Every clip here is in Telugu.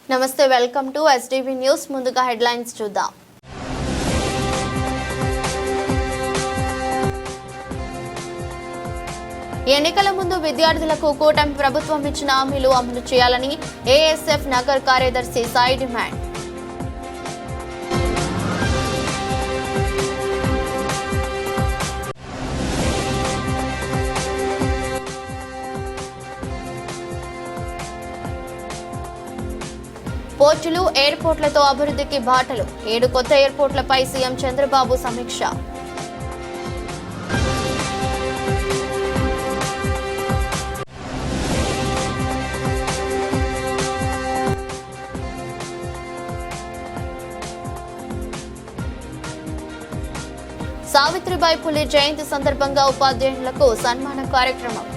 నమస్తే, వెల్కమ్ టు ఎస్టీవీ న్యూస్. ముందుగా హెడ్లైన్స్ చూద్దాం. ఎన్నికల ముందు విద్యార్థులకు కూటమి ప్రభుత్వం ఇచ్చిన హామీలు అమలు చేయాలని ఏఎస్ఎఫ్ నగర్ కార్యదర్శి సాయి డిమాండ్. పోర్టులు, ఎయిర్పోర్ట్లతో అభివృద్ధికి బాటలు. 7 కొత్త ఎయిర్పోర్ట్లపై సీఎం చంద్రబాబు సమీక్ష. సావిత్రిబాయి పులే జయంతి సందర్భంగా ఉపాధ్యాయులకు సన్మాన కార్యక్రమం.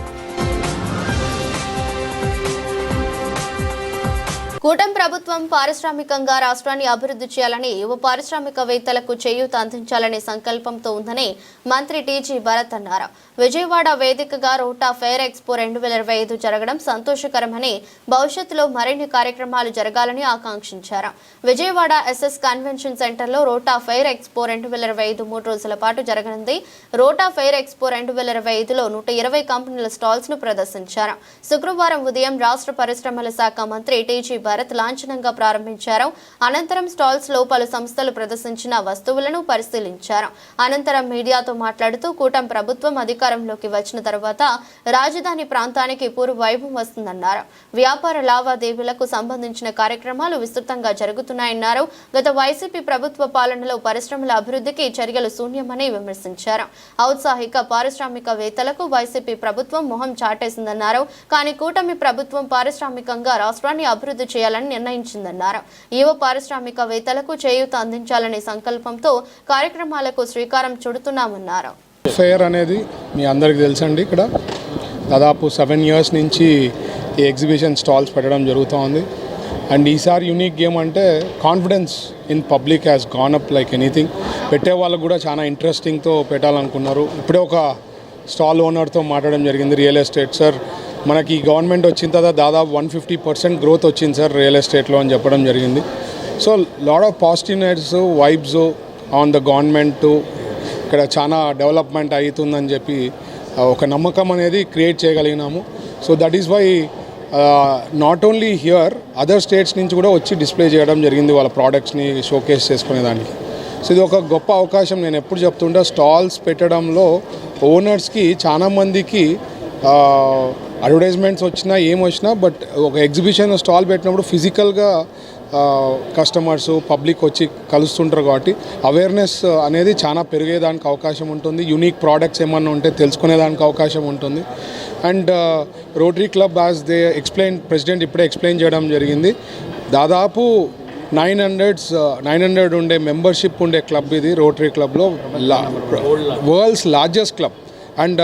కూటమి ప్రభుత్వం పారిశ్రామికంగా రాష్ట్రాన్ని అభివృద్ధి చేయాలని, యువ పారిశ్రామికవేత్తలకు చేయూత అందించాలనే సంకల్పంతో ఉందని మంత్రి టీజీ భరత్ అన్నారు. విజయవాడ వేదికగా రోటా ఫెయిర్ ఎక్స్పో 2025 జరగడం సంతోషకరమని, భవిష్యత్తులో మరిన్ని కార్యక్రమాలు జరగాలని ఆకాంక్షించారు. విజయవాడ ఎస్ఎస్ కన్వెన్షన్ సెంటర్లో రోటా ఫెయిర్ ఎక్స్పో 2025 3 రోజుల పాటు జరగనుంది. రోటా ఫెయిర్ ఎక్స్పో 2025లో 120 కంపెనీల స్టాల్స్ ను ప్రదర్శించారు. శుక్రవారం ఉదయం రాష్ట్ర పరిశ్రమల శాఖ మంత్రి టీజీ భరత్ లాంఛనంగా ప్రారంభించారు. అనంతరం స్టాల్స్ లో పలు సంస్థలు ప్రదర్శించిన వస్తువులను పరిశీలించారు. అనంతరం మీడియాతో మాట్లాడుతూ కూటమి ప్రభుత్వం అధికారంలోకి వచ్చిన తర్వాత రాజధాని ప్రాంతానికి పూర్వ వైభవం వస్తుందన్నారు. వ్యాపార లావాదేవీలకు సంబంధించిన కార్యక్రమాలు విస్తృతంగా జరుగుతున్నాయన్నారు. గత వైసీపీ ప్రభుత్వ పాలనలో పరిశ్రమల అభివృద్ధికి చర్యలు శూన్యమని విమర్శించారు. ఔత్సాహిక పారిశ్రామికవేత్తలకు వైసీపీ ప్రభుత్వం మొహం చాటేసిందన్నారు. కానీ కూటమి ప్రభుత్వం పారిశ్రామికంగా రాష్ట్రాన్ని అభివృద్ధి చేయాలని నిర్ణయించిందన్నారు. యువ పారిశ్రామికవేత్తలకు చేయూత అందించాలనే సంకల్పంతో కార్యక్రమాలకు శ్రీకారం చుడుతున్నామన్నారు. ఫెయిర్ అనేది మీ అందరికీ తెలుసండి. ఇక్కడ దాదాపు 7 years నుంచి ఈ ఎగ్జిబిషన్ స్టాల్స్ పెట్టడం జరుగుతూ ఉంది. అండ్ ఈసారి యూనిక్ గేమ్ అంటే confidence in public has gone up like anything. పెట్టే వాళ్ళకు కూడా చాలా ఇంట్రెస్టింగ్తో పెట్టాలనుకున్నారు. ఇప్పుడే ఒక స్టాల్ ఓనర్తో మాట్లాడడం జరిగింది. రియల్ ఎస్టేట్ సార్, మనకి గవర్నమెంట్ వచ్చిన తర్వాత దాదాపు 150% గ్రోత్ వచ్చింది సార్ రియల్ ఎస్టేట్లో అని చెప్పడం జరిగింది. So lot of positiveness vibes on the government, ఇక్కడ చాలా డెవలప్మెంట్ అవుతుందని చెప్పి ఒక నమ్మకం అనేది క్రియేట్ చేయగలిగినాము. So that is why not only here, other states నుంచి కూడా వచ్చి డిస్ప్లే చేయడం జరిగింది వాళ్ళ ప్రోడక్ట్స్ని షోకేస్ చేసుకునేదానికి. సో ఇది ఒక గొప్ప అవకాశం. నేను ఎప్పుడు చెప్తుంటా, స్టాల్స్ పెట్టడంలో ఓనర్స్కి చాలామందికి అడ్వర్టైజ్మెంట్స్ వచ్చినా ఏమొచ్చినా, బట్ ఒక ఎగ్జిబిషన్ స్టాల్ పెట్టినప్పుడు ఫిజికల్గా కస్టమర్స్ పబ్లిక్ వచ్చి కలుస్తుంటారు కాబట్టి అవేర్నెస్ అనేది చాలా పెరిగేదానికి అవకాశం ఉంటుంది. యూనిక్ ప్రోడక్ట్స్ ఏమన్నా ఉంటే తెలుసుకునేదానికి అవకాశం ఉంటుంది. And rotary club as they explain, president ఇప్పుడే ఎక్స్ప్లెయిన్ చేయడం జరిగింది, దాదాపు 900 ఉండే మెంబర్షిప్ ఉండే క్లబ్ ఇది. రోటరీ క్లబ్లో వరల్డ్స్ లార్జెస్ట్ క్లబ్. అండ్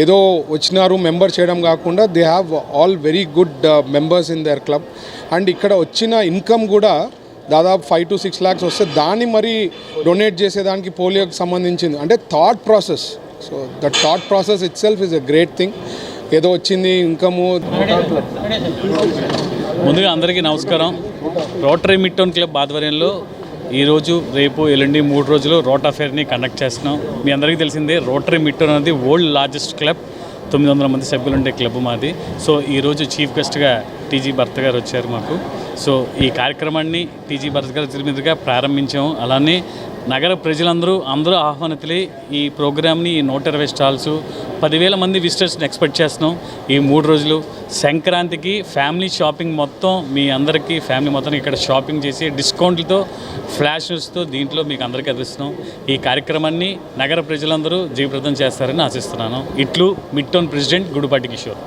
ఏదో వచ్చినారు మెంబర్ చేయడం కాకుండా they have all very good members in there club. And ఇక్కడ వచ్చిన ఇన్కమ్ కూడా దాదాపు 5 to 6 lakhs వస్తే దాన్ని మరి డొనేట్ చేసేదానికి పోలియోకి సంబంధించింది. అంటే thought process. So that thought process it self is a great thing. ఏదో వచ్చింది ఇన్కము. ముందుగా అందరికీ నమస్కారం. రోటరీ మిడ్ టౌన్ క్లబ్ ఆధ్వర్యంలో ఈరోజు, రేపు, ఎల్లుండి 3 రోజులు రోటా ఫెయిర్ని కండక్ట్ చేస్తున్నాం. మీ అందరికీ తెలిసిందే, రోటరీ మిడ్ టౌన్ అనేది వరల్డ్ లార్జెస్ట్ క్లబ్. 900 మంది సభ్యులు ఉండే క్లబ్ మాది. సో ఈరోజు చీఫ్ గెస్ట్గా టీజీ భరత్ గారు వచ్చారు మాకు. సో ఈ కార్యక్రమాన్ని టీజీ భరత్ గారి మీదుగా ప్రారంభించాము. అలానే నగర అందరూ ఆహ్వానితులై ఈ ప్రోగ్రామ్ని, ఈ 120 స్టాల్స్, 10,000 మంది విజిటర్స్ని ఎక్స్పెక్ట్ చేస్తున్నాం. ఈ 3 రోజులు సంక్రాంతికి ఫ్యామిలీ షాపింగ్ మొత్తం, మీ అందరికీ ఫ్యామిలీ మొత్తం ఇక్కడ షాపింగ్ చేసి డిస్కౌంట్లతో, ఫ్లాష్ న్యూస్తో దీంట్లో మీకు అందరికీ అందిస్తున్నాం. ఈ కార్యక్రమాన్ని నగర ప్రజలందరూ జయప్రదం చేస్తారని ఆశిస్తున్నాను. ఇట్లు mid town president Gudipati Kishore.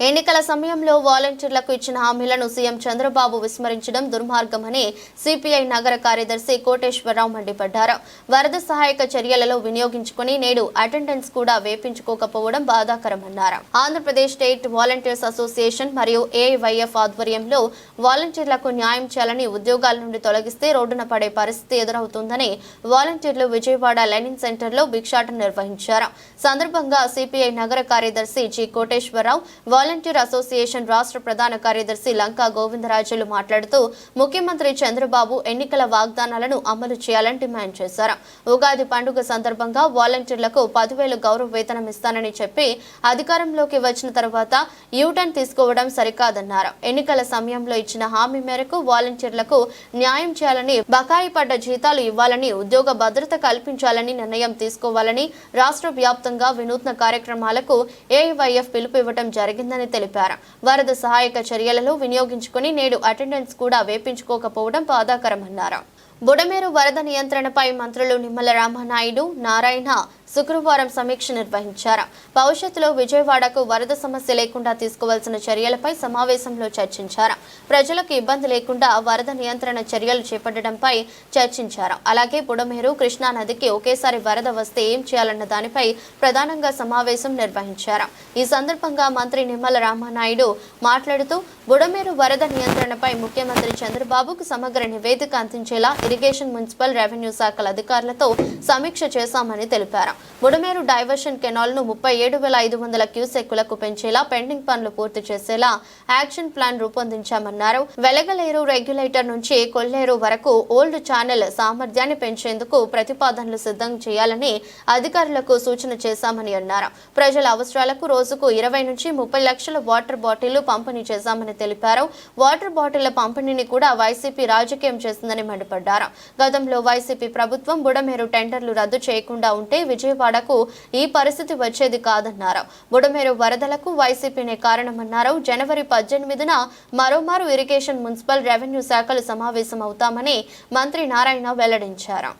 ఎన్నికల సమయంలో వాలంటీర్లకు ఇచ్చిన హామీలను సీఎం చంద్రబాబు విస్మరించడం దుర్మార్గమని సిపిఐ నగర కార్యదర్శి కోటేశ్వరరావు మండిపడ్డారు. వరద సహాయక చర్యలలో వినియోగించుకుని నేడు అటెండెన్స్ కూడా వేపించుకోకపోవడం బాధాకరమన్నారు. ఆంధ్రప్రదేశ్ స్టేట్ వాలంటీర్స్ అసోసియేషన్ మరియు ఏఐవైఎఫ్ ఆధ్వర్యంలో వాలంటీర్లకు న్యాయం చేయాలని, ఉద్యోగాల నుండి తొలగిస్తే రోడ్డున పడే పరిస్థితి ఎదురవుతుందని వాలంటీర్లు విజయవాడ లెనిన్ సెంటర్లో భిక్షాటన నిర్వహించారు. సందర్భంగా సిపిఐ నగర కార్యదర్శి జి కోటేశ్వరరావు, వాలంటీర్ అసోసియేషన్ రాష్ట్ర ప్రధాన కార్యదర్శి లంకా గోవిందరాజులు మాట్లాడుతూ ముఖ్యమంత్రి చంద్రబాబు ఎన్నికల వాగ్దానాలను అమలు చేయాలని డిమాండ్ చేశారు. ఉగాది పండుగ సందర్భంగా వాలంటీర్లకు 10,000 గౌరవ వేతనం ఇస్తానని చెప్పి అధికారంలోకి వచ్చిన తర్వాత యూటర్న్ తీసుకోవడం సరికాదన్నారు. ఎన్నికల సమయంలో ఇచ్చిన హామీ మేరకు వాలంటీర్లకు న్యాయం చేయాలని, బకాయి పడ్డ జీతాలు ఇవ్వాలని, ఉద్యోగ భద్రత కల్పించాలని నిర్ణయం తీసుకోవాలని రాష్ట్ర వ్యాప్తంగా వినూత్న కార్యక్రమాలకు ఏఐవైఎఫ్ పిలుపు ఇవ్వడం జరిగిందని తెలిపారు. వరద సహాయక చర్యలలో వినియోగించుకుని నేడు అటెండెన్స్ కూడా వేపించుకోకపోవడం బాధాకరమన్నారు. బుడమేరు వరద నియంత్రణపై మంత్రులు నిమ్మల రామానాయుడు, నారాయణ శుక్రవారం సమీక్ష నిర్వహించారు. భవిష్యత్తులో విజయవాడకు వరద సమస్య లేకుండా తీసుకోవాల్సిన చర్యలపై సమావేశంలో చర్చించారు. ప్రజలకు ఇబ్బంది లేకుండా వరద నియంత్రణ చర్యలు చేపట్టడంపై చర్చించారు. అలాగే బుడమేరు, కృష్ణా నదికి ఒకేసారి వరద వస్తే ఏం చేయాలన్న దానిపై ప్రధానంగా సమావేశం నిర్వహించారు. ఈ సందర్భంగా మంత్రి నిమ్మల రామానాయుడు మాట్లాడుతూ బుడమేరు వరద నియంత్రణపై ముఖ్యమంత్రి చంద్రబాబుకు సమగ్ర నివేదిక అందించేలా ఇరిగేషన్, మున్సిపల్, రెవెన్యూ శాఖల అధికారులతో సమీక్ష చేశామని తెలిపారు. బుడమేరు డైవర్షన్ కెనాల్ ను 37,500 క్యూసెక్కులకు పెంచేలా పెండింగ్ పనులు పూర్తి చేసేలా యాక్షన్ ప్లాన్ రూపొందించామన్నారు. వెలగలేరు రెగ్యులేటర్ నుంచి కొల్లేరు వరకు ఓల్డ్ ఛానల్ సామర్థ్యాన్ని పెంచేందుకు ప్రతిపాదనలు సిద్ధం చేయాలని అధికారులకు సూచన చేశామని అన్నారు. ప్రజల అవసరాలకు రోజుకు 20 నుంచి 30 లక్షల వాటర్ బాటిళ్లు పంపిణీ చేశామని తెలిపారు. వాటర్ బాటిళ్ల పంపిణీని కూడా వైసీపీ రాజకీయం చేసిందని మండిపడ్డారు. గతంలో వైసీపీ ప్రభుత్వం బుడమేరు టెండర్లు రద్దు చేయకుండా ఉంటే విజయవాడకు ఈ పరిస్థితి వచ్చేది కాదన్నారు. బుడమేరు వరదలకు వైసీపీనే కారణమన్నారు. జనవరి 18న మరోమారు ఇరిగేషన్, మున్సిపల్, రెవెన్యూ శాఖలు సమావేశం అవుతామని మంత్రి నారాయణ వెల్లడించారు.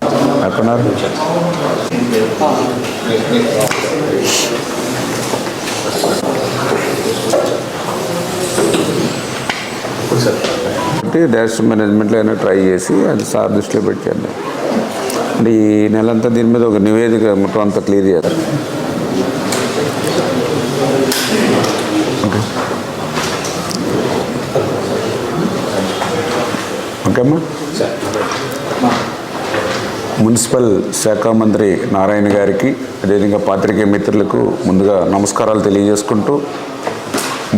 డిజాస్టర్ మేనేజ్మెంట్లో అయినా ట్రై చేసి అది సార్ దృష్టిలో పెట్టాను. అంటే ఈ నెలంతా దీని మీద ఒక నివేదిక మొత్తం అంతా క్లియర్ చేయాలి. ఓకేమ్మా. మున్సిపల్ శాఖ మంత్రి నారాయణ గారికి, అదేవిధంగా పాత్రికేయ మిత్రులకు ముందుగా నమస్కారాలు తెలియజేసుకుంటూ,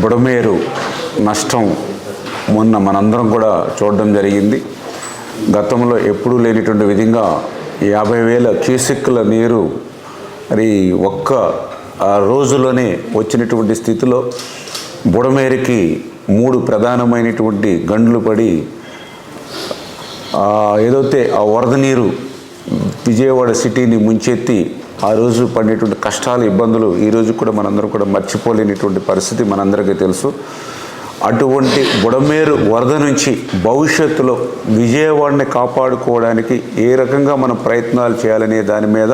బుడమేరు నష్టం మొన్న మనందరం కూడా చూడడం జరిగింది. గతంలో ఎప్పుడూ లేనిటువంటి విధంగా 50,000 క్యూసెక్కుల నీరు మరి ఒక్క రోజులోనే వచ్చినటువంటి స్థితిలో బుడమేరుకి 3 ప్రధానమైనటువంటి గండ్లు పడి ఏదైతే ఆ వరద నీరు విజయవాడ సిటీని ముంచెత్తి ఆ రోజు పడినటువంటి కష్టాలు, ఇబ్బందులు ఈరోజు కూడా మనందరం కూడా మర్చిపోలేనిటువంటి పరిస్థితి మనందరికీ తెలుసు. అటువంటి బుడమేరు వరద నుంచి భవిష్యత్తులో విజయవాడని కాపాడుకోవడానికి ఏ రకంగా మనం ప్రయత్నాలు చేయాలనే దాని మీద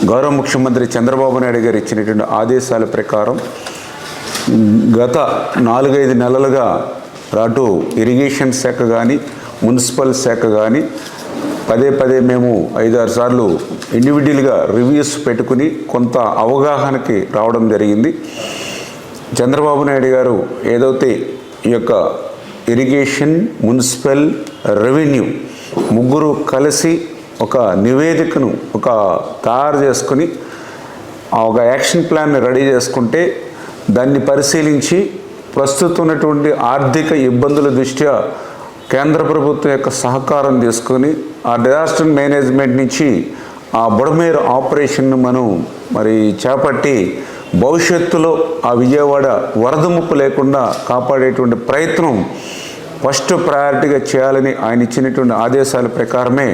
గౌరవ ముఖ్యమంత్రి చంద్రబాబు నాయుడు గారు ఇచ్చినటువంటి ఆదేశాల ప్రకారం గత 4-5 నెలలుగా అటు ఇరిగేషన్ శాఖ కానీ, మున్సిపల్ శాఖ కానీ పదే మేము 5-6 సార్లు ఇండివిజువల్గా రివ్యూస్ పెట్టుకుని కొంత అవగాహనకి రావడం జరిగింది. చంద్రబాబు నాయుడు గారు ఏదైతే ఈ యొక్క ఇరిగేషన్, మున్సిపల్, రెవెన్యూ ముగ్గురు కలిసి ఒక నివేదికను తయారు చేసుకుని ఒక యాక్షన్ ప్లాన్ని రెడీ చేసుకుంటే దాన్ని పరిశీలించి ప్రస్తుతం ఉన్నటువంటి ఆర్థిక ఇబ్బందుల దృష్ట్యా కేంద్ర ప్రభుత్వం యొక్క సహకారం తీసుకొని ఆ డిజాస్టర్ మేనేజ్మెంట్ నుంచి ఆ బుడమేరు ఆపరేషన్ను మనం చేపట్టి భవిష్యత్తులో ఆ విజయవాడ వరద ముప్పు లేకుండా కాపాడేటువంటి ప్రయత్నం ఫస్ట్ ప్రయారిటీగా చేయాలని ఆయన ఇచ్చినటువంటి ఆదేశాల ప్రకారమే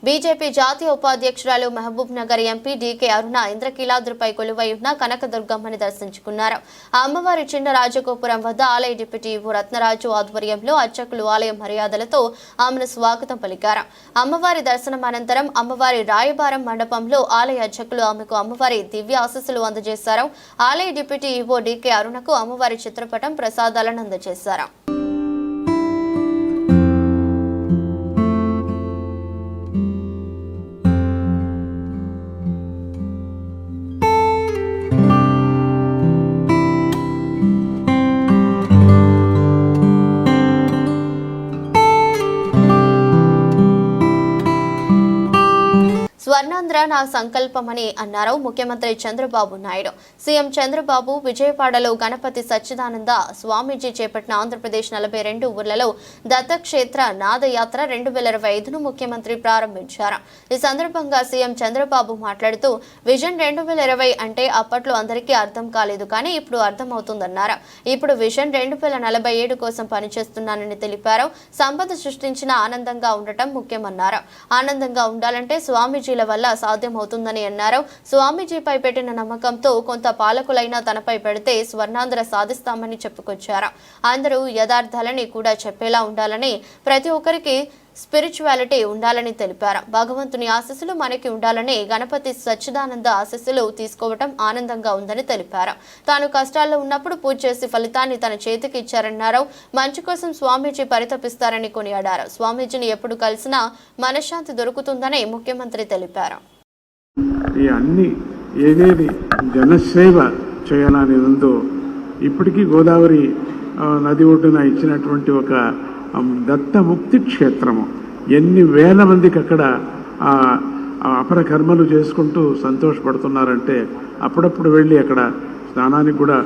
బీజేపీ జాతీయ ఉపాధ్యక్షురాలు మహబూబ్ నగర్ ఎంపీ డీకే అరుణ ఇంద్రకీలాద్రిపై కొలువై ఉన్న కనకదుర్గమ్మని దర్శించుకున్నారు. అమ్మవారి చిన్న రాజగోపురం వద్ద ఆలయ డిప్యూటీ రత్నరాజు ఆధ్వర్యంలో అర్చకులు ఆలయ మర్యాదలతో ఆమెను స్వాగతం పలికారు. అమ్మవారి దర్శనం అనంతరం అమ్మవారి రాయబారం మండపంలో ఆలయ అర్చకులు ఆమెకు అమ్మవారి దివ్య ఆశీస్సులు అందజేశారు. ఆలయ డిప్యూటీ ఈవో డీకే అరుణకు అమ్మవారి చిత్రపటం ప్రసాదాలను అందజేశారు. స్వర్ణాంధ్ర నా సంకల్పమని అన్నారు ముఖ్యమంత్రి చంద్రబాబు నాయుడు. సీఎం చంద్రబాబు విజయవాడలో గణపతి సచ్చిదానంద స్వామీజీ చేపట్టిన ఆంధ్రప్రదేశ్ 42 ఊర్లలో దత్తక్షేత్ర నాదయాత్ర 2025ను ముఖ్యమంత్రి ప్రారంభించారు. ఈ సందర్భంగా సీఎం చంద్రబాబు మాట్లాడుతూ విజన్ 2020 అంటే అప్పట్లో అందరికీ అర్థం కాలేదు, కానీ ఇప్పుడు అర్థమవుతుందన్నారు. ఇప్పుడు విజన్ 2047 కోసం పనిచేస్తున్నానని తెలిపారు. సంపద సృష్టించిన ఆనందంగా ఉండటం ముఖ్యమన్నారు. ఆనందంగా ఉండాలంటే స్వామీజీల వల్ల సాధ్యమవుతుందని అన్నారు. స్వామీజీపై పెట్టిన నమ్మకంతో కొంత పాలకులైనా తనపై పెడితే స్వర్ణాంధ్ర సాధిస్తామని చెప్పుకొచ్చారు. అందరూ యథార్థాలని కూడా చెప్పేలా ఉండాలని, ప్రతి ఒక్కరికి స్పిరిచువాలిటీ ఉండాలని తెలిపారు. భగవంతుని ఆశీస్సులు మనకి ఉండాలని, గణపతి సచ్చిదానంద ఆశీస్సులు తీసుకోవటం ఆనందంగా ఉందని తెలిపారు. తాను కష్టాల్లో ఉన్నప్పుడు పూజ చేసి ఫలితాన్ని తన చేతికి ఇచ్చారన్నారు. మంచి కోసం స్వామీజీ పరితపిస్తారని కొనియాడారు. స్వామీజీని ఎప్పుడు కలిసినా మనశ్శాంతి దొరుకుతుందని ముఖ్యమంత్రి తెలిపారు. ఈ అన్ని ఏదేది జనసేవ చేయాలని ఉందో, ఇప్పటికీ గోదావరి నది ఒడ్డున ఇచ్చినటువంటి ఒక దత్తముక్తి క్షేత్రము, ఎన్ని వేల మందికి అక్కడ అపర కర్మలు చేసుకుంటూ సంతోషపడుతున్నారంటే, అప్పుడప్పుడు వెళ్ళి అక్కడ స్నానానికి కూడా,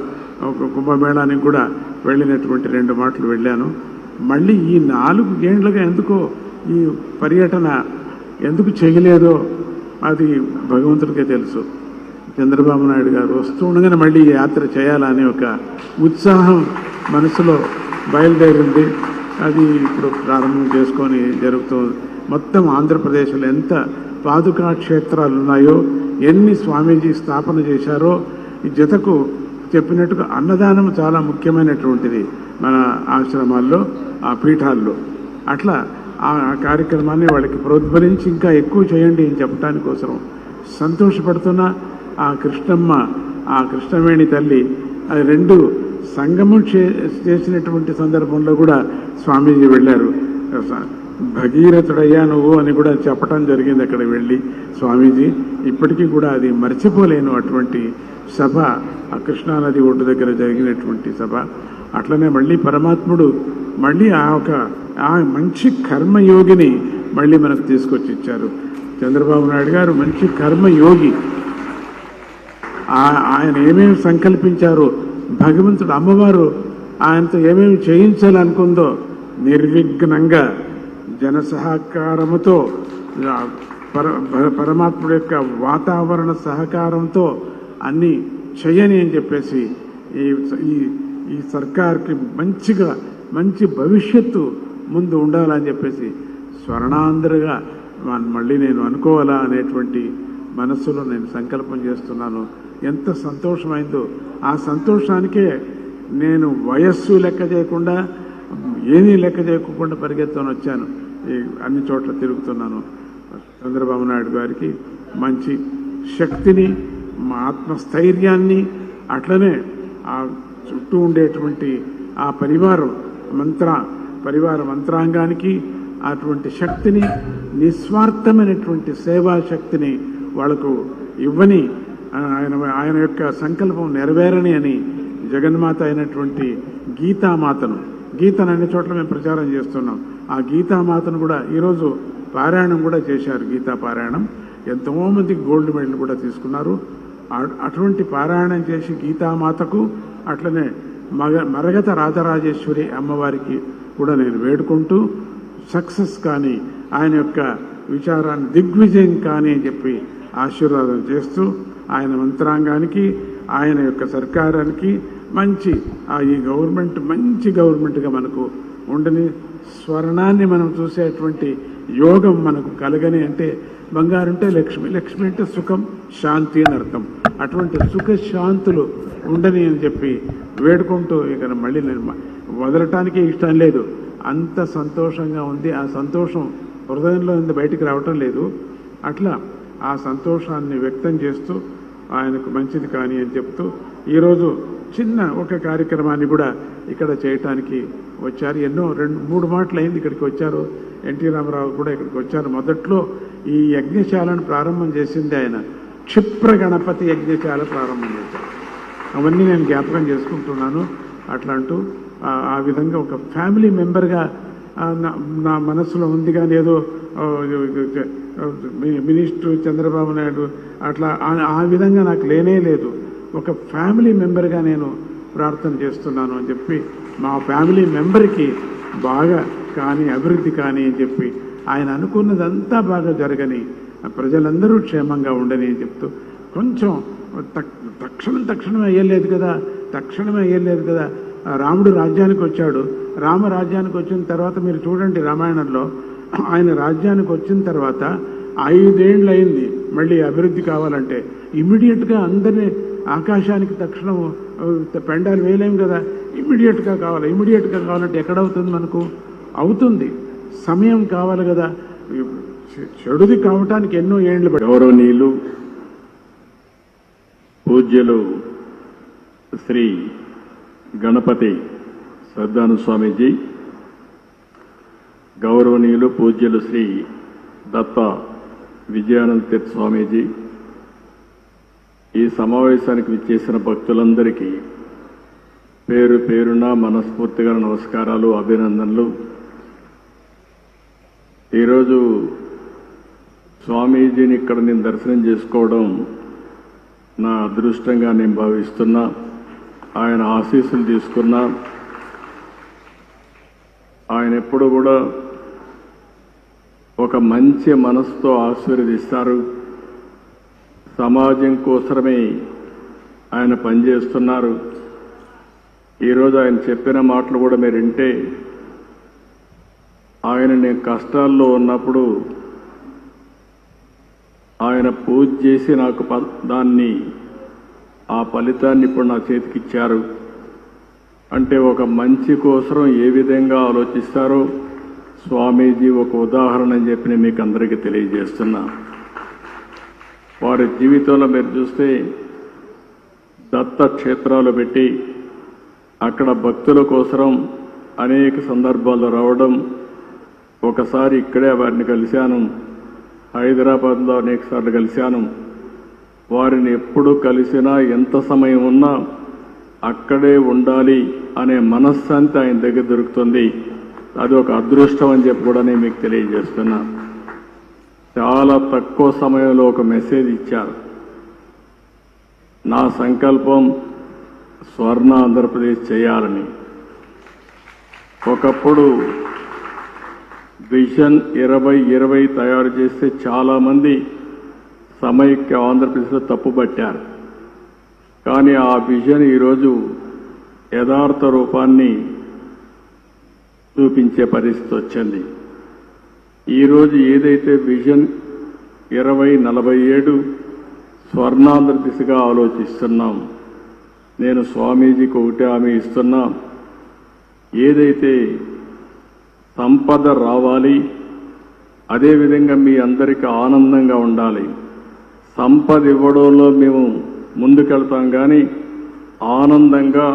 కుంభమేళానికి కూడా వెళ్ళినటువంటి 2 మాటలు వెళ్ళాను. మళ్ళీ ఈ 4 ఏళ్లుగా ఎందుకో ఈ పర్యటన ఎందుకు చేయలేదో అది భగవంతుడికే తెలుసు. చంద్రబాబు నాయుడు గారు వస్తూ ఉండగానే మళ్ళీ ఈ యాత్ర చేయాలనే ఒక ఉత్సాహం మనసులో బయలుదేరింది. అది ఇప్పుడు ప్రారంభం చేసుకొని జరుగుతుంది. మొత్తం ఆంధ్రప్రదేశ్లో ఎంత పాదుకా క్షేత్రాలు ఉన్నాయో, ఎన్ని స్వామీజీ స్థాపన చేశారో, ఈ జతకు చెప్పినట్టుగా అన్నదానం చాలా ముఖ్యమైనటువంటిది మన ఆశ్రమాల్లో, ఆ పీఠాల్లో. అట్లా ఆ కార్యక్రమాన్ని వాళ్ళకి ప్రోద్బలించి ఇంకా ఎక్కువ చేయండి అని చెప్పడానికి కోసం సంతోషపడుతున్న ఆ కృష్ణమ్మ, ఆ కృష్ణవేణి తల్లి, అది 2 సంగమం చేసినటువంటి సందర్భంలో కూడా స్వామీజీ వెళ్ళారు. భగీరథుడయ్యా నువ్వు అని కూడా చెప్పడం జరిగింది అక్కడ వెళ్ళి స్వామీజీ. ఇప్పటికీ కూడా అది మర్చిపోలేను అటువంటి సభ, ఆ కృష్ణానది ఒడ్డు దగ్గర జరిగినటువంటి సభ. అట్లనే మళ్ళీ పరమాత్ముడు మళ్ళీ ఆ మంచి కర్మయోగిని మళ్ళీ మనకు తీసుకొచ్చి ఇచ్చారు. చంద్రబాబు నాయుడు గారు మంచి కర్మయోగి. ఆయన ఏమేమి సంకల్పించారో, భగవంతుడు అమ్మవారు ఆయనతో ఏమేమి చేయించాలనుకుందో నిర్విఘ్నంగా జన సహకారముతో, పరమాత్ముడి యొక్క వాతావరణ సహకారంతో అన్నీ చేయని అని చెప్పేసి ఈ సర్కార్కి మంచి భవిష్యత్తు ముందు ఉండాలని చెప్పేసి స్వర్ణాంధ్రగా మళ్ళీ నేను అనుకోవాలా అనేటువంటి మనస్సులో నేను సంకల్పం చేస్తున్నాను. ఎంత సంతోషమైందో, ఆ సంతోషానికే నేను వయస్సు లెక్క చేయకుండా, ఏమీ లెక్క చేయకుండా పరిగెత్తుకొని వచ్చాను. అన్ని చోట్ల తిరుగుతున్నాను. చంద్రబాబు నాయుడు గారికి మంచి శక్తిని, మా ఆత్మస్థైర్యాన్ని, అట్లనే ఆ చుట్టూ ఉండేటువంటి ఆ పరివార మంత్రాంగానికి అటువంటి శక్తిని, నిస్వార్థమైనటువంటి సేవా శక్తిని వాళ్లకు ఇవ్వని, ఆయన యొక్క సంకల్పం నెరవేరని అని జగన్మాత అయినటువంటి గీతామాతను అన్ని చోట్ల మేము ప్రచారం చేస్తున్నాం. ఆ గీతామాతను కూడా ఈరోజు పారాయణం కూడా చేశారు. గీతా పారాయణం ఎంతోమందికి గోల్డ్ మెడల్ కూడా తీసుకున్నారు. అటువంటి పారాయణం చేసి గీతామాతకు, అట్లనే మరగత రాజరాజేశ్వరి అమ్మవారికి కూడా నేను వేడుకుంటూ సక్సెస్ కానీ, ఆయన యొక్క విచారాన్ని దిగ్విజయం కానీ అని చెప్పి ఆశీర్వాదం చేస్తూ, ఆయన మంత్రాంగానికి, ఆయన యొక్క సర్కారానికి మంచి ఈ గవర్నమెంట్ మంచి గవర్నమెంట్గా మనకు ఉండని, స్వర్ణాన్ని మనం చూసేటువంటి యోగం మనకు కలగని అంటే బంగారు అంటే లక్ష్మి, లక్ష్మి అంటే సుఖం శాంతి అని అర్థం. అటువంటి సుఖ శాంతులు ఉండని అని చెప్పి వేడుకుంటూ ఇక మళ్ళీ నేను వదలటానికి ఇష్టం లేదు. అంత సంతోషంగా ఉంది. ఆ సంతోషం హృదయంలో ఉంది, బయటికి రావటం లేదు. అట్లా ఆ సంతోషాన్ని వ్యక్తం చేస్తూ ఆయనకు మంచిది కానీ అని చెప్తూ ఈరోజు చిన్న ఒక కార్యక్రమాన్ని కూడా ఇక్కడ చేయటానికి వచ్చారు. ఎన్నో 2-3 మాటలు అయింది ఇక్కడికి వచ్చారు. ఎన్టీ రామారావు కూడా ఇక్కడికి వచ్చారు. మొదట్లో ఈ యజ్ఞశాలను ప్రారంభం చేసింది ఆయన. క్షిప్ర గణపతి యజ్ఞశాల ప్రారంభం చేశారు. అవన్నీ నేను జ్ఞాపకం చేసుకుంటున్నాను. అట్లా అంటూ ఆ విధంగా ఒక ఫ్యామిలీ మెంబర్గా నా మనసులో ఉంది. కానీ ఏదో మినిస్టర్ చంద్రబాబు నాయుడు అట్లా ఆ విధంగా నాకు లేనే లేదు. ఒక ఫ్యామిలీ మెంబర్గా నేను ప్రార్థన చేస్తున్నాను అని చెప్పి మా ఫ్యామిలీ మెంబర్కి బాగా కానీ అభివృద్ధి కానీ అని చెప్పి ఆయన అనుకున్నదంతా బాగా జరగని, ప్రజలందరూ క్షేమంగా ఉండని అని చెప్తూ కొంచెం తక్షణమే అయ్యలేదు కదా. రాముడు రాజ్యానికి వచ్చాడు. రామరాజ్యానికి వచ్చిన తర్వాత మీరు చూడండి రామాయణంలో ఆయన రాజ్యానికి వచ్చిన తర్వాత 5 ఏళ్ళు అయింది. మళ్ళీ అభివృద్ధి కావాలంటే ఇమ్మీడియట్గా అందరినీ ఆకాశానికి తక్షణం పెండాలు వేయలేం కదా. ఇమ్మీడియట్గా కావాలంటే ఎక్కడవుతుంది మనకు? అవుతుంది, సమయం కావాలి కదా. చెడుది కావటానికి ఎన్నో ఏళ్ళు పడి. గౌరవనీయులు పూజ్యులు శ్రీ గణపతి శ్రద్ధాను స్వామీజీ, గౌరవనీయులు పూజ్యులు శ్రీ దత్త విజయానంద తీర్థ స్వామీజీ, ఈ సమావేశానికి విచ్చేసిన భక్తులందరికీ పేరు పేరున మనస్ఫూర్తిగా నమస్కారాలు, అభినందనలు. ఈరోజు స్వామీజీని ఇక్కడ నేను దర్శనం చేసుకోవడం నా అదృష్టంగా నేను భావిస్తున్నా. ఆయన ఆశీస్సులు తీసుకున్నా. ఆయన ఎప్పుడు కూడా ఒక మంచి మనసుతో ఆశీర్వదిస్తారు. సమాజం కోసమే ఆయన పనిచేస్తున్నారు. ఈరోజు ఆయన చెప్పిన మాటలు కూడా మీరు వింటే, ఆయన నేను కష్టాల్లో ఉన్నప్పుడు ఆయన పూజ చేసి నాకు ఆ ఫలితాన్ని ఇప్పుడు నా చేతికిచ్చారు అంటే ఒక మంచి కోసం ఏ విధంగా ఆలోచిస్తారో స్వామీజీ ఒక ఉదాహరణ అని చెప్పి నేను మీకు అందరికీ తెలియజేస్తున్నా. వారి జీవితంలో మీరు చూస్తే దత్త క్షేత్రాలు పెట్టి అక్కడ భక్తుల కోసం అనేక సందర్భాల్లో రావడం. ఒకసారి ఇక్కడే వారిని కలిశాను, హైదరాబాద్లో అనేక సార్లు కలిశాను. వారిని ఎప్పుడు కలిసినా ఎంత సమయం ఉన్నా అక్కడే ఉండాలి అనే మనశ్శాంతి ఆయన దగ్గర దొరుకుతుంది. అది ఒక అదృష్టం అని చెప్పి కూడా నేను మీకు తెలియజేస్తున్నా. చాలా తక్కువ సమయంలో ఒక మెసేజ్ ఇచ్చారు. నా సంకల్పం స్వర్ణ ఆంధ్రప్రదేశ్ చేయాలని. ఒకప్పుడు విజన్ 2020 తయారు చేస్తే చాలామంది సమైక్య ఆంధ్రప్రదేశ్లో తప్పుపట్టారు. కానీ ఆ విజన్ ఈరోజు యథార్థ రూపాన్ని చూపించే పరిస్థితి వచ్చింది. ఈరోజు ఏదైతే విజన్ 2047 స్వర్ణాంధ్ర దిశగా ఆలోచిస్తున్నాం, నేను స్వామీజీకి ఒకటే హామీ ఇస్తున్నా. ఏదైతే సంపద రావాలి, అదేవిధంగా మీ అందరికీ ఆనందంగా ఉండాలి. సంపద ఇవ్వడంలో మేము ముందుకెళ్తాం, కానీ ఆనందంగా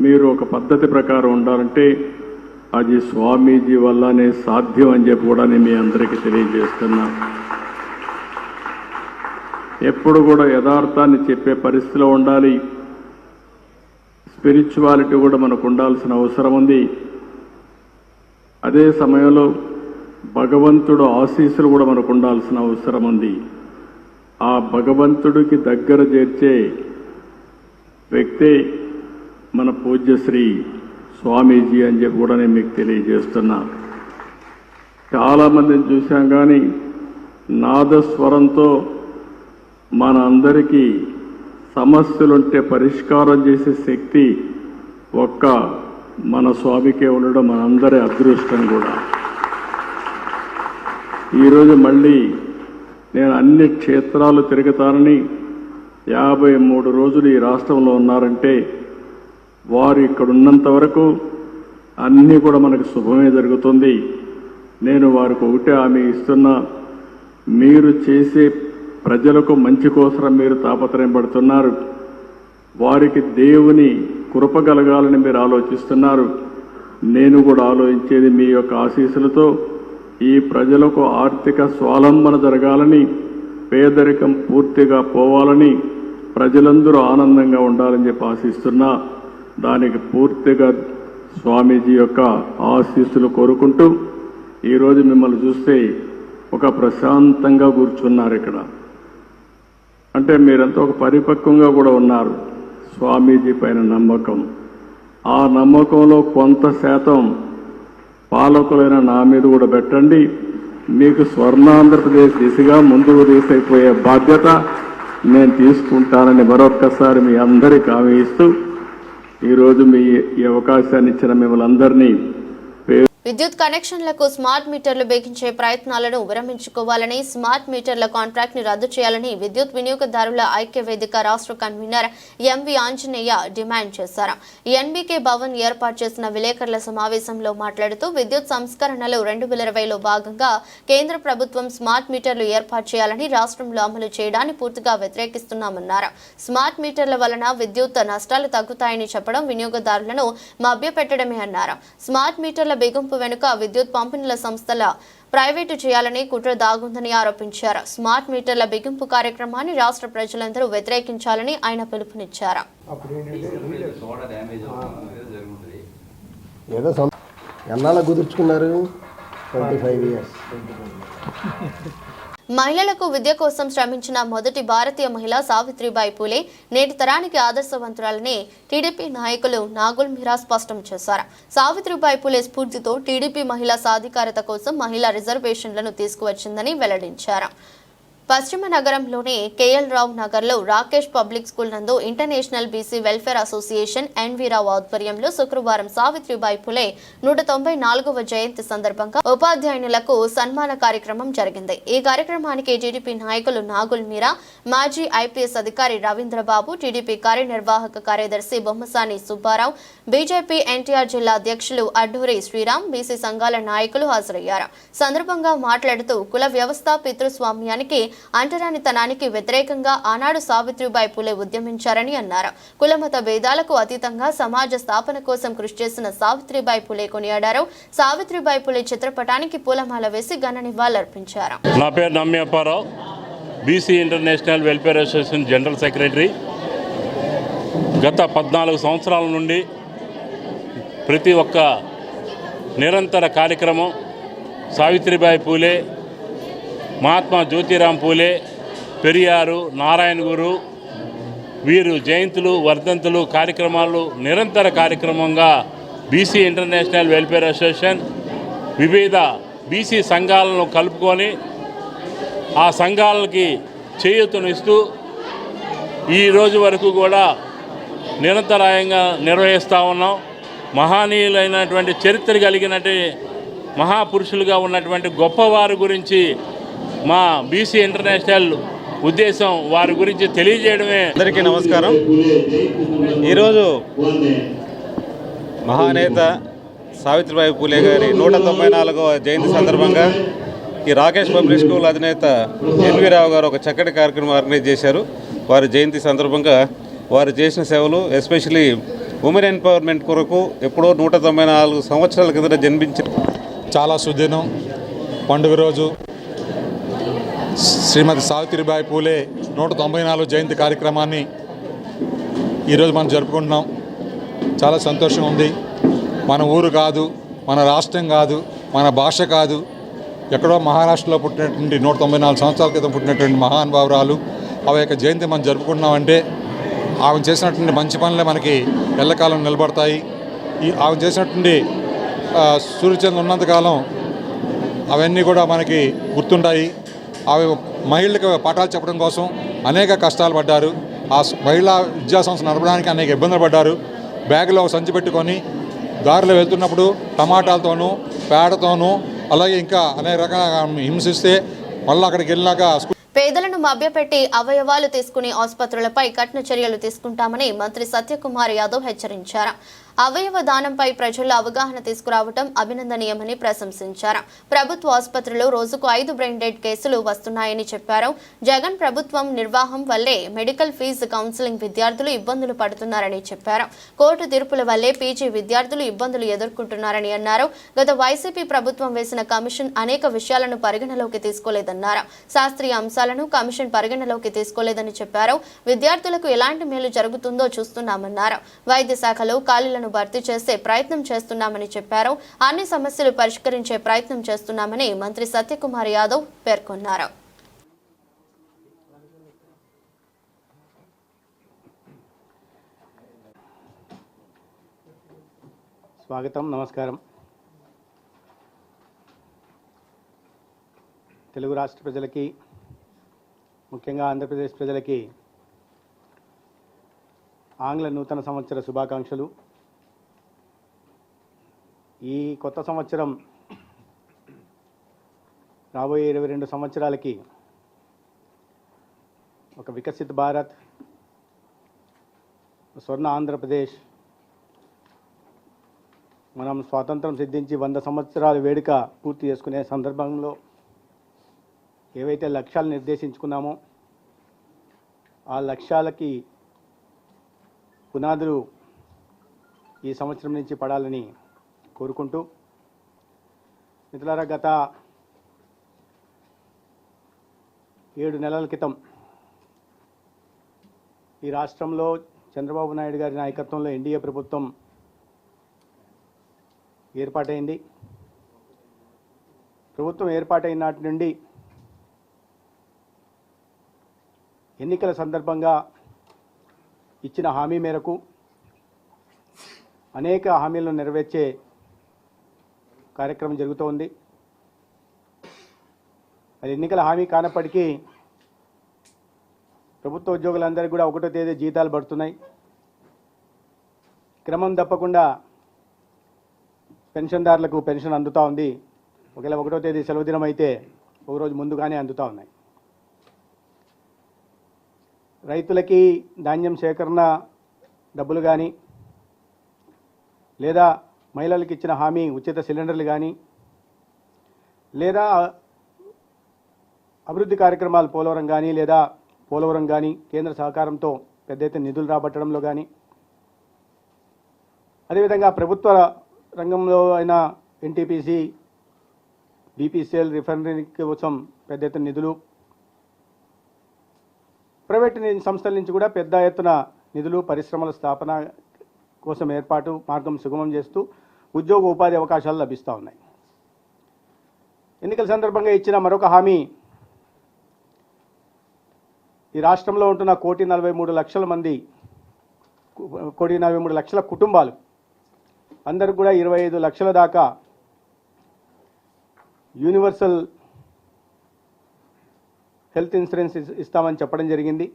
మీరు ఒక పద్ధతి ప్రకారం ఉండాలంటే అది స్వామీజీ వల్లనే సాధ్యం అని చెప్పి కూడా నేను మీ అందరికీ తెలియజేస్తున్నా. ఎప్పుడు కూడా యథార్థాన్ని చెప్పే పరిస్థితిలో ఉండాలి. స్పిరిచువాలిటీ కూడా మనకు ఉండాల్సిన అవసరం ఉంది. అదే సమయంలో భగవంతుడు ఆశీస్సులు కూడా మనకు ఉండాల్సిన అవసరం ఉంది. ఆ భగవంతుడికి దగ్గర చేర్చే వ్యక్తే మన పూజ్యశ్రీ స్వామీజీ అని చెప్పి కూడా నేను మీకు తెలియజేస్తున్నా. చాలామందిని చూశాం, కానీ నాదస్వరంతో మన అందరికీ సమస్యలుంటే పరిష్కారం చేసే శక్తి ఒక్క మన స్వామికే ఉండడం మనందరి అదృష్టం కూడా. ఈరోజు మళ్ళీ నేను అన్ని క్షేత్రాలు తిరుగుతానని 53 రోజులు ఈ రాష్ట్రంలో ఉన్నారంటే వారు ఇక్కడ ఉన్నంత వరకు అన్నీ కూడా మనకు శుభమే జరుగుతుంది. నేను వారికి ఒకటే హామీ ఇస్తున్నా, మీరు చేసే ప్రజలకు మంచి కోసం మీరు తాపత్రయం పడుతున్నారు. వారికి దేవుని కృప కలగాలని మీరు ఆలోచిస్తున్నారు. నేను కూడా ఆలోచించేది మీ యొక్క ఆశీస్సులతో ఈ ప్రజలకు ఆర్థిక స్వావలంబన జరగాలని, పేదరికం పూర్తిగా పోవాలని, ప్రజలందరూ ఆనందంగా ఉండాలని చెప్పి ఆశిస్తున్నా. దానికి పూర్తిగా స్వామీజీ యొక్క ఆశీస్సులు కోరుకుంటూ ఈరోజు మిమ్మల్ని చూస్తే ఒక ప్రశాంతంగా కూర్చున్నారు ఇక్కడ. అంటే మీరంతా ఒక పరిపక్వంగా కూడా ఉన్నారు. స్వామీజీ పైన నమ్మకం, ఆ నమ్మకంలో కొంత శాతం పాలకులైన నా మీద కూడా పెట్టండి. మీకు స్వర్ణాంధ్రప్రదేశ్ దిశగా ముందుకు తీసుకుపోయే బాధ్యత నేను తీసుకుంటానని మరొక్కసారి మీ అందరికీ హామీ ఇస్తూ ఈరోజు ఈ అవకాశాన్ని ఇచ్చిన మిమ్మల్ని అందరినీ విద్యుత్ కనెక్షన్లకు స్మార్ట్ మీటర్లు బిగించే ప్రయత్నాలను విరమించుకోవాలని, స్మార్ట్ మీటర్ల కాంట్రాక్ట్ ని రద్దు చేయాలని విద్యుత్ వినియోగదారుల ఐక్య వేదిక రాష్ట్ర కన్వీనర్ ఎంవి ఆంజనేయ డిమాండ్ చేశారు. ఎన్బీకే భవన్ ఏర్పాటు చేసిన విలేకరుల సమావేశంలో మాట్లాడుతూ విద్యుత్ సంస్కరణలు 2020లో భాగంగా కేంద్ర ప్రభుత్వం స్మార్ట్ మీటర్లు ఏర్పాటు చేయాలని రాష్ట్రంలో అమలు చేయడాన్ని పూర్తిగా వ్యతిరేకిస్తున్నామన్నారు. స్మార్ట్ మీటర్ల వలన విద్యుత్ నష్టాలు తగ్గుతాయని చెప్పడం వినియోగదారులను మభ్యపెట్టడమే అన్నారు. స్మార్ట్ మీటర్ల బిగింపు వెనుక విద్యుత్ పంపిణీల సంస్థల ప్రైవేటు చేయాలని కుట్ర దాగుందని ఆరోపించారు. స్మార్ట్ మీటర్ల బిగింపు కార్యక్రమాన్ని రాష్ట్ర ప్రజలందరూ వ్యతిరేకించాలని ఆయన పిలుపునిచ్చారు. ఎన్నాళ్ళ కుదుర్చుకున్నారు? 25 years. మహిళలకు విద్య కోసం శ్రమించిన మొదటి భారతీయ మహిళ సావిత్రిబాయి పూలే నేటి తరానికి ఆదర్శవంతురాలని టీడీపీ నాయకులు నాగుల్ మీరా స్పష్టం చేశారు. సావిత్రిబాయి పూలే స్ఫూర్తితో టీడీపీ మహిళా సాధికారత కోసం మహిళా రిజర్వేషన్లను తీసుకువచ్చిందని వెల్లడించారు. పశ్చిమ నగరంలోని కేఎల్ రావు నగర్లో రాకేష్ పబ్లిక్ స్కూల్ నందు international BC welfare association NV Rao ఆధ్వర్యంలో శుక్రవారం సావిత్రిబాయి పూలే 194వ జయంతి సందర్భంగా ఉపాధ్యాయునులకు సన్మాన కార్యక్రమం జరిగింది. ఈ కార్యక్రమానికి టీడీపీ నాయకులు నాగుల్ మీరా, మాజీ ఐపీఎస్ అధికారి రవీంద్రబాబు, టీడీపీ కార్యనిర్వాహక కార్యదర్శి బొమ్మసాని సుబ్బారావు, బీజేపీ ఎన్టీఆర్ జిల్లా అధ్యక్షులు అడ్డూరి శ్రీరామ్, బీసీ సంఘాల నాయకులు హాజరయ్యారు. సందర్భంగా మాట్లాడుతూ కుల వ్యవస్థ పితృస్వామ్యానికి అంటరానితనానికి వ్యతిరేకంగా ఆనాడు సావిత్రిబాయి పూలే ఉద్యమించారని అన్నారు. కులమత భేదాలకు అతీతంగా సమాజ స్థాపన కోసం కృషి చేసిన సావిత్రిబాయి పూలే కొనియాడారు. సావిత్రిబాయి పూలే చిత్రపటానికి పూలమాల వేసి ఘన నివాళులర్పించారు. నా పేరు Nammiyapparao, BC international welfare association general secretary. గత 14 సంవత్సరాల నుండి ప్రతి ఒక్క నిరంతర కార్యక్రమం సావిత్రిబాయి పూలే, మహాత్మా జ్యోతిరామ్ పూలే, పెరియారు, నారాయణ గురు వీరు జయంతులు, వర్ధంతులు కార్యక్రమాలు నిరంతర కార్యక్రమంగా బీసీ ఇంటర్నేషనల్ వెల్ఫేర్ అసోసియేషన్ వివిధ బీసీ సంఘాలను కలుపుకొని ఆ సంఘాలకి చేయూతనిస్తూ ఈ రోజు వరకు కూడా నిరంతరాయంగా నిర్వహిస్తూ ఉన్నాం. మహానీయులైనటువంటి చరిత్ర కలిగినటువంటి మహాపురుషులుగా ఉన్నటువంటి గొప్పవారి గురించి మా బీసీ ఇంటర్నేషనల్ ఉద్దేశం వారి గురించి తెలియజేయడమే. అందరికీ నమస్కారం. ఈరోజు మహానేత సావిత్రిబాయి పూలే గారి 194వ జయంతి సందర్భంగా ఈ రాకేష్ పబ్లిక్ స్కూల్ అధినేత ఎన్వి రావు గారు ఒక చక్కటి కార్యక్రమం ఆర్గనైజ్ చేశారు. వారి జయంతి సందర్భంగా వారు చేసిన సేవలు, ఎస్పెషలీ ఉమెన్ ఎంపవర్మెంట్ కొరకు ఎప్పుడో 194 సంవత్సరాల కిందట జన్మించిన చాలా సుదినం, పండుగ రోజు శ్రీమతి సావిత్రిబాయి పూలే 194 జయంతి కార్యక్రమాన్ని ఈరోజు మనం జరుపుకుంటున్నాం. చాలా సంతోషంగా ఉంది. మన ఊరు కాదు, మన రాష్ట్రం కాదు, మన భాష కాదు, ఎక్కడో మహారాష్ట్రలో పుట్టినటువంటి 194 సంవత్సరాల క్రితం పుట్టినటువంటి మహానుభావురాలు ఆమె యొక్క జయంతి మనం జరుపుకుంటున్నామంటే ఆమె చేసినటువంటి మంచి పనులే మనకి ఎల్లకాలం నిలబడతాయి. ఆమె చేసినటువంటి సూర్యచంద్రులు ఉన్నంతకాలం అవన్నీ కూడా మనకి గుర్తుంటాయి. ఆమె మహిళలకు పాఠాలు చెప్పడం కోసం అనేక కష్టాలు పడ్డారు. ఆ మహిళా విద్యాసంస్థ నడపడానికి అనేక ఇబ్బందులు పడ్డారు. బ్యాగులో ఒక సంచి పెట్టుకొని దారిలో వెళ్తున్నప్పుడు టమాటాలతోనూ, పేడతోనూ, అలాగే ఇంకా అనేక రకాల హింసిస్తే మళ్ళీ అక్కడికి వెళ్ళినాక పేదలను మభ్యపెట్టి అవయవాలు తీసుకునే ఆసుపత్రులపై కఠిన చర్యలు తీసుకుంటామని మంత్రి సత్యకుమార్ యాదవ్ హెచ్చరించారు. అవయవ దానంపై ప్రజల్లో అవగాహన తీసుకురావడం అభినందనీయమని ప్రశంసించారు. ప్రభుత్వ ఆసుపత్రిలో రోజుకు 5 బ్రెయిన్ డెడ్ కేసులు వస్తున్నాయని చెప్పారు. జగన్ ప్రభుత్వం నిర్వాహం వల్లే మెడికల్ ఫీజు కౌన్సిలింగ్ విద్యార్థులు ఇబ్బందులు పడుతున్నారని చెప్పారు. కోర్టు తీర్పుల వల్లే పీజీ విద్యార్థులు ఇబ్బందులు ఎదుర్కొంటున్నారని అన్నారు. గత వైసీపీ ప్రభుత్వం వేసిన కమిషన్ అనేక విషయాలను పరిగణలోకి తీసుకోలేదన్నారు. శాస్త్రీయ అంశాలను కమిషన్ పరిగణలోకి తీసుకోలేదని చెప్పారు. విద్యార్థులకు ఎలాంటి మేలు జరుగుతుందో చూస్తున్నామన్నారు. వైద్య శాఖలో ఖాళీలను భర్తీ చేసే ప్రయత్నం చేస్తున్నామని చెప్పారు. అన్ని సమస్యలు పరిష్కరించే ప్రయత్నం చేస్తున్నామని మంత్రి సత్యకుమార్ యాదవ్ పేర్కొన్నారు. స్వాగతం, నమస్కారం. తెలుగు రాష్ట్ర ప్రజలకి, ముఖ్యంగా ఆంధ్రప్రదేశ్ ప్రజలకి ఆంగ్ల నూతన సంవత్సర శుభాకాంక్షలు. ఈ కొత్త సంవత్సరం రాబోయే 22 సంవత్సరాలకి ఒక వికసిత భారత్, స్వర్ణ ఆంధ్రప్రదేశ్, మనం స్వాతంత్రం సిద్ధించి 100 సంవత్సరాల వేడుక పూర్తి చేసుకునే సందర్భంలో ఏవైతే లక్ష్యాలు నిర్దేశించుకున్నామో ఆ లక్ష్యాలకి పునాదులు ఈ సంవత్సరం నుంచి పడాలని కోరుకుంటూ, మిత్రులారా, గత 7 నెలల క్రితం ఈ రాష్ట్రంలో చంద్రబాబు నాయుడు గారి నాయకత్వంలో ఎన్డీఏ ప్రభుత్వం ఏర్పాటైంది. ప్రభుత్వం ఏర్పాటైన నాటి నుండి ఎన్నికల సందర్భంగా ఇచ్చిన హామీ మేరకు అనేక హామీలను నెరవేర్చే కార్యక్రమం జరుగుతోంది. అది ఎన్నికల హామీ కానప్పటికీ ప్రభుత్వ ఉద్యోగులందరికీ కూడా 1వ తేదీ జీతాలు పడుతున్నాయి. క్రమం తప్పకుండా పెన్షన్దారులకు పెన్షన్ అందుతూ ఉంది. ఒకవేళ 1వ తేదీ సెలవు దినం అయితే ఒక రోజు ముందుగానే అందుతూ ఉన్నాయి. రైతులకి ధాన్యం సేకరణ డబ్బులు కానీ, లేదా మహిళలకు ఇచ్చిన హామీ ఉచిత సిలిండర్లు కానీ, లేదా అభివృద్ధి కార్యక్రమాలు పోలవరం కానీ, లేదా పోలవరం కానీ కేంద్ర సహకారంతో పెద్ద ఎత్తున నిధులు రాబట్టడంలో కానీ, అదేవిధంగా ప్రభుత్వ రంగంలో అయిన ఎన్టీపీసీ, బీపీసీఎల్ రిఫైనరీ కోసం పెద్ద ఎత్తున నిధులు, ప్రైవేట్ సంస్థల నుంచి కూడా పెద్ద ఎత్తున నిధులు, పరిశ్రమల స్థాపన కోసం ఏర్పాటు మార్గం సుగమం చేస్తూ ఉద్యోగ ఉపాధి అవకాశాలు లభిస్తూ ఉన్నాయి. ఎన్నికల సందర్భంగా ఇచ్చిన మరొక హామీ, ఈ రాష్ట్రంలో ఉంటున్న 1,43 లక్షల కుటుంబాలు అందరికి కూడా 25 లక్షల దాకా యూనివర్సల్ హెల్త్ ఇన్సూరెన్స్ ఇస్తామని చెప్పడం జరిగింది.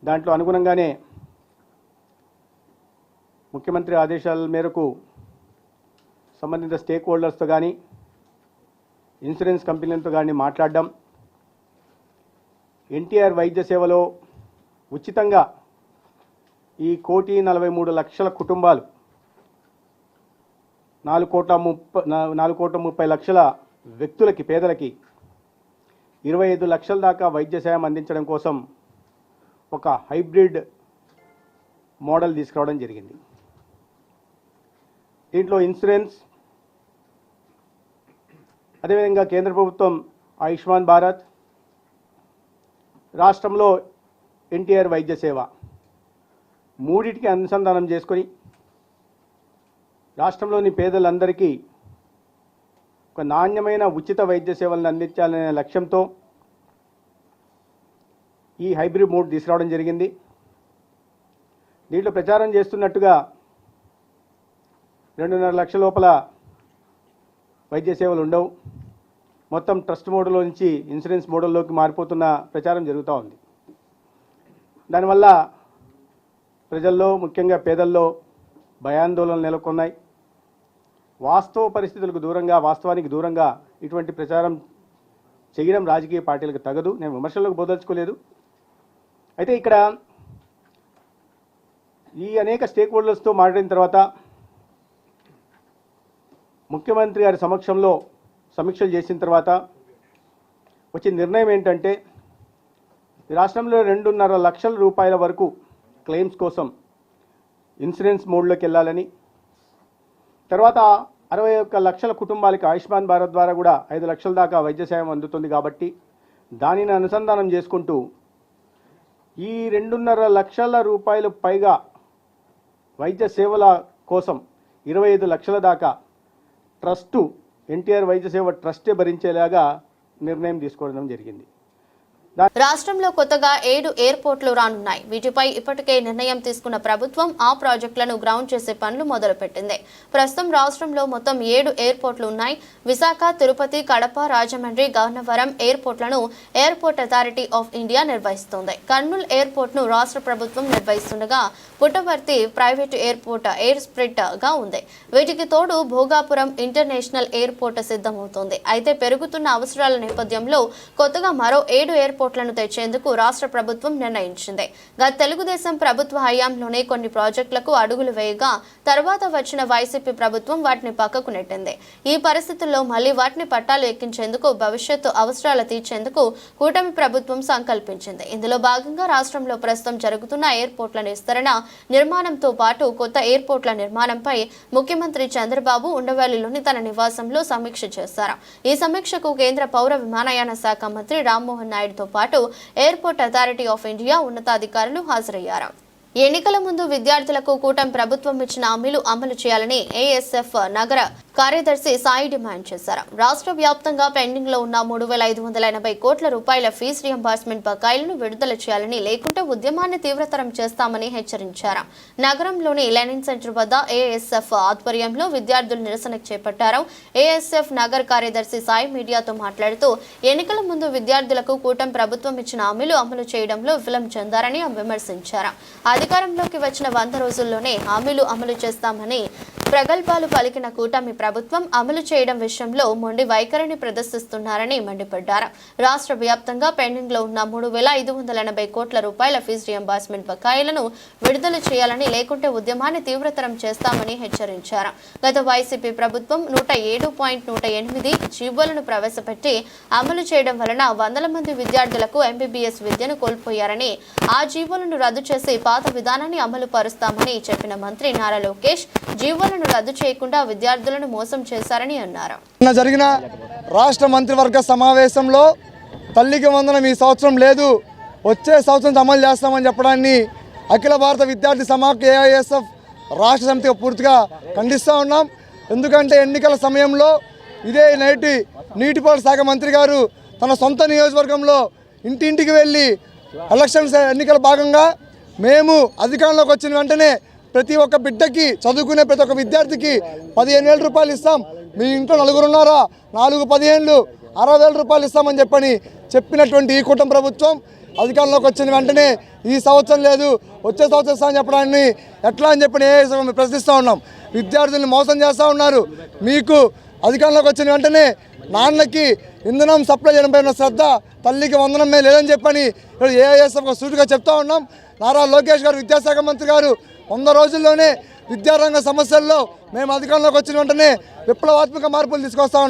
దాంట్లో అనుగుణంగానే ముఖ్యమంత్రి ఆదేశాల మేరకు సంబంధిత స్టేక్ హోల్డర్స్తో కానీ, ఇన్సూరెన్స్ కంపెనీలతో కానీ మాట్లాడడం, ఎన్టీఆర్ వైద్య సేవలో ఉచితంగా ఈ 1,43 కుటుంబాలు 4,30,00,000 వ్యక్తులకి, పేదలకి 25 లక్షల దాకా వైద్య సేవ అందించడం కోసం ఒక హైబ్రిడ్ మోడల్ తీసుకురావడం జరిగింది. దీంట్లో ఇన్సూరెన్స్, అదేవిధంగా కేంద్ర ప్రభుత్వం ఆయుష్మాన్ భారత్, రాష్ట్రంలో ఎన్టీఆర్ వైద్య సేవ మూడింటికి అనుసంధానం చేసుకొని రాష్ట్రంలోని పేదలందరికీ ఒక నాణ్యమైన ఉచిత వైద్య సేవలను అందించాలనే లక్ష్యంతో ఈ హైబ్రిడ్ మోడ్ తీసుకురావడం జరిగింది. దీంట్లో ప్రచారం చేస్తున్నట్టుగా 2.5 లక్షల లోపల వైద్య సేవలు ఉండవు, మొత్తం ట్రస్ట్ మోడల్లో నుంచి ఇన్సూరెన్స్ మోడల్లోకి మారిపోతున్న ప్రచారం జరుగుతూ ఉంది. దానివల్ల ప్రజల్లో, ముఖ్యంగా పేదల్లో భయాందోళనలు నెలకొన్నాయి. వాస్తవ పరిస్థితులకు దూరంగా, వాస్తవానికి దూరంగా ఇటువంటి ప్రచారం చేయడం రాజకీయ పార్టీలకు తగదు. నేను విమర్శలకు బోదలుచుకోలేదు. అయితే ఇక్కడ ఈ అనేక స్టేక్ హోల్డర్స్తో మాట్లాడిన తర్వాత ముఖ్యమంత్రి గారి సమక్షంలో సమీక్షలు చేసిన తర్వాత వచ్చిన నిర్ణయం ఏంటంటే ఈ రాష్ట్రంలో 2.5 లక్షల రూపాయల వరకు క్లెయిమ్స్ కోసం ఇన్సూరెన్స్ మోడ్లోకి వెళ్ళాలని, తర్వాత 61 లక్షల కుటుంబాలకి ఆయుష్మాన్ భారత్ ద్వారా కూడా 5 లక్షల దాకా వైద్య సాయం అందుతుంది కాబట్టి దానిని అనుసంధానం చేసుకుంటూ ఈ 2.5 లక్షల రూపాయలు పైగా వైద్య సేవల కోసం 25 లక్షల దాకా ట్రస్టు ఎన్టీఆర్ వైద్య సేవ ట్రస్టే భరించేలాగా నిర్ణయం తీసుకోవడం జరిగింది. రాష్ట్రంలో కొత్తగా 7 ఎయిర్పోర్ట్లు రానున్నాయి. వీటిపై ఇప్పటికే నిర్ణయం తీసుకున్న ప్రభుత్వం ఆ ప్రాజెక్టులను గ్రౌండ్ చేసే పనులు మొదలుపెట్టింది. ప్రస్తుతం రాష్ట్రంలో మొత్తం 7 ఎయిర్పోర్ట్లు ఉన్నాయి. విశాఖ, తిరుపతి, కడప, రాజమండ్రి, గన్నవరం ఎయిర్పోర్ట్లను ఎయిర్పోర్ట్ అథారిటీ ఆఫ్ ఇండియా నిర్వహిస్తోంది. కర్నూలు ఎయిర్పోర్ట్ను రాష్ట్ర ప్రభుత్వం నిర్వహిస్తుండగా Puttaparthi private airport airstrip గా ఉంది. వీటికి తోడు భోగాపురం ఇంటర్నేషనల్ ఎయిర్పోర్ట్ సిద్ధమవుతోంది. అయితే పెరుగుతున్న అవసరాల నేపథ్యంలో కొత్తగా మరో 7 ఎయిర్పోర్ట్లను తెచ్చేందుకు రాష్ట్ర ప్రభుత్వం నిర్ణయించింది. గత తెలుగుదేశం ప్రభుత్వ హయాంలోనే కొన్ని ప్రాజెక్టులకు అడుగులు వేయగా తర్వాత వచ్చిన వైసీపీ ప్రభుత్వం వాటిని పక్కకు నెట్టింది. ఈ పరిస్థితుల్లో మళ్లీ వాటిని పట్టాలు ఎక్కించేందుకు, భవిష్యత్తు అవసరాలు తీర్చేందుకు కూటమి ప్రభుత్వం సంకల్పించింది. ఇందులో భాగంగా రాష్ట్రంలో ప్రస్తుతం జరుగుతున్న ఎయిర్పోర్ట్ల విస్తరణ, నిర్మాణంతో పాటు కొత్త ఎయిర్పోర్ట్ల నిర్మాణంపై ముఖ్యమంత్రి చంద్రబాబు ఉండవల్లిలోని తన నివాసంలో సమీక్ష చేశారు. ఈ సమీక్షకు కేంద్ర పౌర విమానయాన శాఖ మంత్రి రామ్మోహన్ నాయుడుతో పాటు ఎయిర్పోర్ట్ అథారిటీ ఆఫ్ ఇండియా ఉన్నతాధికారులు హాజరయ్యారు. ఎన్నికల ముందు విద్యార్థులకు కూటమి ప్రభుత్వం ఇచ్చిన హామీలు అమలు చేయాలని ఏఎస్ఎఫ్ నగర కార్యదర్శి సాయి డిమాండ్ చేశారు. రాష్ట్ర వ్యాప్తంగా పెండింగ్ లో ఉన్న 3,580 కోట్ల రూపాయల ఫీజు రియంబర్స్మెంట్ బకాయిలను విడుదల చేయాలని, లేకుంటే ఉద్యమాన్ని తీవ్రతరం చేస్తామని హెచ్చరించారు. నగరంలోని లెనిన్ సెంటర్ వద్ద ఏఎస్ఎఫ్ ఆధ్వర్యంలో విద్యార్థులు నిరసన చేపట్టారు. ఏఎస్ఎఫ్ నగర కార్యదర్శి సాయి మీడియాతో మాట్లాడుతూ ఎన్నికల ముందు విద్యార్థులకు కూటమి ప్రభుత్వం ఇచ్చిన హామీలు అమలు చేయడంలో విఫలం చెందారని విమర్శించారు. అధికారంలోకి వచ్చిన 100 రోజుల్లోనే హామీలు అమలు చేస్తామని ప్రగల్భాలు పలికిన కూటమి ప్రభుత్వం అమలు చేయడం విషయంలో మొండి వైఖరిని ప్రదర్శిస్తున్నారని మండిపడ్డారు. రాష్ట్ర వ్యాప్తంగా పెండింగ్ లో ఉన్న 3,580 కోట్ల రూపాయల ఫీజు రియంబర్స్మెంట్ బకాయిలను విడుదల చేయాలని, లేకుంటే ఉద్యమాన్ని తీవ్రతరం చేస్తామని హెచ్చరించారు. గత వైసీపీ ప్రభుత్వం 107.108 జీవోలను ప్రవేశపెట్టి అమలు చేయడం వలన వందల మంది విద్యార్థులకు ఎంబీబీఎస్ విద్యను కోల్పోయారని, ఆ జీవోలను రద్దు చేసి పాత విధానాన్ని అమలు పరుస్తామని చెప్పిన మంత్రి నారా లోకేష్ జీవోలను రద్దు చేయకుండా విద్యార్థులను మోసం చేశారని అన్నారు. జరిగిన రాష్ట్ర మంత్రివర్గ సమావేశంలో తల్లికి వందనం ఈ సంవత్సరం లేదు, వచ్చే సంవత్సరం అమలు చేస్తామని చెప్పడాన్ని అఖిల భారత విద్యార్థి సమాఖ్య ఏఐఎస్ఎఫ్ రాష్ట్ర సమితిగా పూర్తిగా ఖండిస్తూ ఉన్నాం. ఎందుకంటే ఎన్నికల సమయంలో ఇదే నీటిపారుదల శాఖ మంత్రి గారు తన సొంత నియోజకవర్గంలో ఇంటింటికి వెళ్ళి ఎలక్షన్స్ ఎన్నికల భాగంగా మేము అధికారంలోకి వచ్చిన వెంటనే ప్రతి ఒక్క బిడ్డకి, చదువుకునే ప్రతి ఒక్క విద్యార్థికి 15,000 రూపాయలు ఇస్తాం, మీ ఇంట్లో 4 ఉన్నారా 4 15 60,000 రూపాయలు ఇస్తామని చెప్పినటువంటి ఈ కూటమి ప్రభుత్వం అధికారంలోకి వచ్చిన వెంటనే ఈ సంవత్సరం లేదు, వచ్చే సంవత్సరం ఇస్తామని చెప్పడాన్ని ఎట్లా అని చెప్పి ప్రశ్నిస్తూ ఉన్నాం. విద్యార్థుల్ని మోసం చేస్తూ ఉన్నారు. మీకు అధికారంలోకి వచ్చిన వెంటనే నాన్నకి ఇంధనం సప్లై చేయడంపై ఉన్న శ్రద్ధ తల్లికి వందనమే లేదని చెప్పని ఏఐఎస్ఎఫ్ సూటిగా చెప్తా ఉన్నాం. నారా లోకేష్ గారు విద్యాశాఖ మంత్రి గారు 100 రోజుల్లోనే విద్యారంగ సమస్యల్లో మేము అధికారంలోకి వచ్చిన వెంటనే విప్లవాత్మక మార్పులు తీసుకొస్తా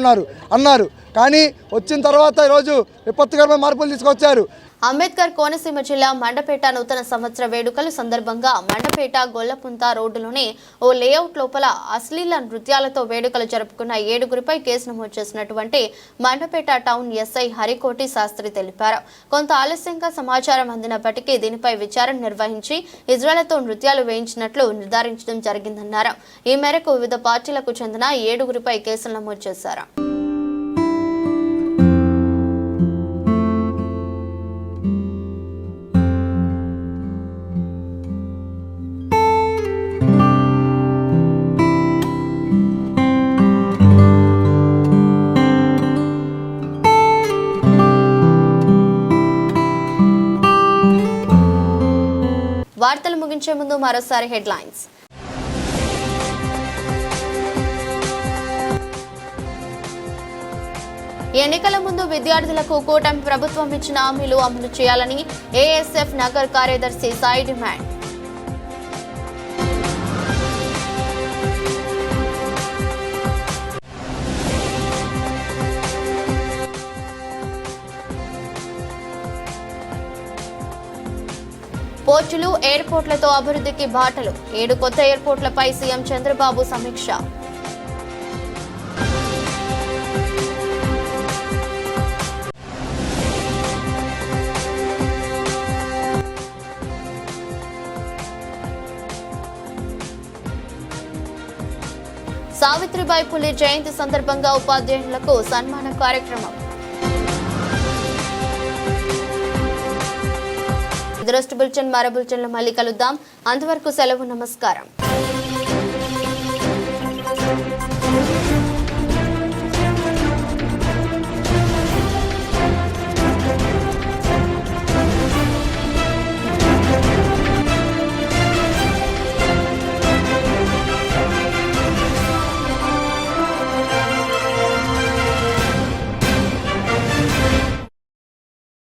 అన్నారు. కానీ వచ్చిన తర్వాత ఈరోజు విపత్తుకరమైన మార్పులు తీసుకొచ్చారు. అంబేద్కర్ కోనసీమ జిల్లా మండపేట నూతన సంవత్సర వేడుకల సందర్భంగా మండపేట గొల్లపుంత రోడ్డులోని ఓ లేఅవుట్ లోపల అశ్లీల నృత్యాలతో వేడుకలు జరుపుకున్న 7గురిపై కేసు నమోదు చేసినటువంటి మండపేట టౌన్ ఎస్ఐ హరికోటి శాస్త్రి తెలిపారు. కొంత ఆలస్యంగా సమాచారం అందినప్పటికీ దీనిపై విచారణ నిర్వహించి ఇజ్రాయెల్తో నృత్యాలు వేయించినట్లు నిర్ధారించడం జరిగిందన్నారు. ఈ మేరకు వివిధ పార్టీలకు చెందిన 7గురిపై కేసులు నమోదు చేశారు. వార్తలు ముగించే ముందు మరోసారి హెడ్లైన్స్. ఎన్నికల ముందు విద్యార్థులకు కూటమి ప్రభుత్వం ఇచ్చిన హామీలు అమలు చేయాలని ఏఎస్ఎఫ్ నగర్ కార్యదర్శి సాయి డిమాండ్. పోర్టులు ఎయిర్పోర్ట్లతో అభివృద్ధికి బాటలు. 7 కొత్త ఎయిర్పోర్ట్లపై సీఎం చంద్రబాబు సమీక్ష. సావిత్రిబాయి పులే జయంతి సందర్భంగా ఉపాధ్యాయులకు సన్మాన కార్యక్రమం. మరో బులెటిన్లో మళ్ళీ కలుద్దాం. అంతవరకు సెలవు. నమస్కారం.